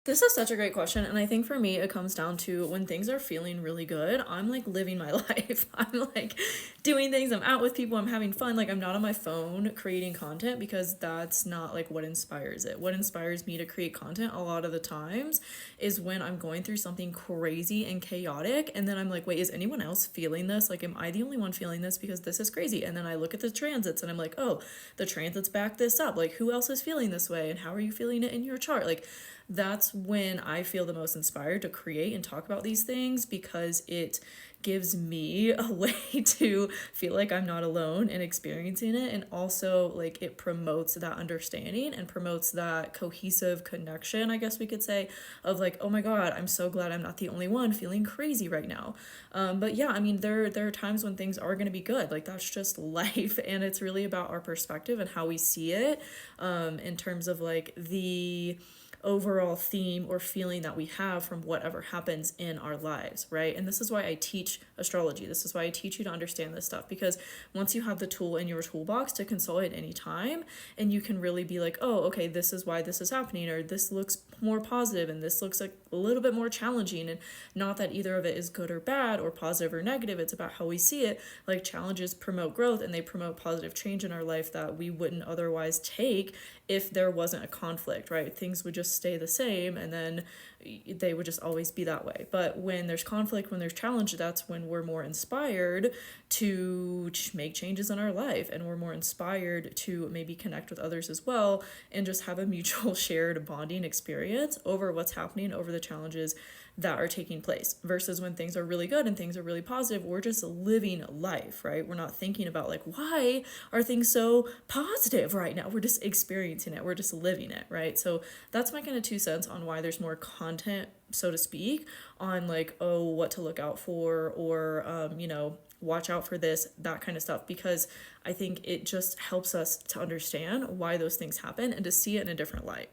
This is such a great question. And I think for me, it comes down to when things are feeling really good, I'm like living my life. I'm like doing things, I'm out with people, I'm having fun. Like, I'm not on my phone creating content because that's not like what inspires it. What inspires me to create content a lot of the times is when I'm going through something crazy and chaotic. And then I'm like, wait, is anyone else feeling this? Like, am I the only one feeling this? Because this is crazy. And then I look at the transits and I'm like, oh, the transits back this up. Like, who else is feeling this way? And how are you feeling it in your chart? Like, that's when I feel the most inspired to create and talk about these things because it gives me a way to feel like I'm not alone in experiencing it. And also, like, it promotes that understanding and promotes that cohesive connection, I guess we could say, of like, oh my God, I'm so glad I'm not the only one feeling crazy right now. But yeah, I mean, there are times when things are going to be good. Like, that's just life. And it's really about our perspective and how we see it in terms of like the overall theme or feeling that we have from whatever happens in our lives, right? And this is why I teach astrology. This is why I teach you to understand this stuff, because once you have the tool in your toolbox to consult at any time, and you can really be like, oh, okay, this is why this is happening, or this looks more positive and this looks like a little bit more challenging. And not that either of it is good or bad or positive or negative, it's about how we see it. Like, challenges promote growth and they promote positive change in our life that we wouldn't otherwise take if there wasn't a conflict, right? Things would just stay the same and then they would just always be that way. But when there's conflict, when there's challenge, that's when we're more inspired to make changes in our life, and we're more inspired to maybe connect with others as well and just have a mutual shared bonding experience over what's happening, over the challenges that are taking place, versus when things are really good and things are really positive, we're just living life, right? We're not thinking about like, why are things so positive right now? We're just experiencing it, we're just living it, right? So that's my kind of 2 cents on why there's more content, so to speak, on like, oh, what to look out for, or watch out for this, that kind of stuff, because I think it just helps us to understand why those things happen and to see it in a different light.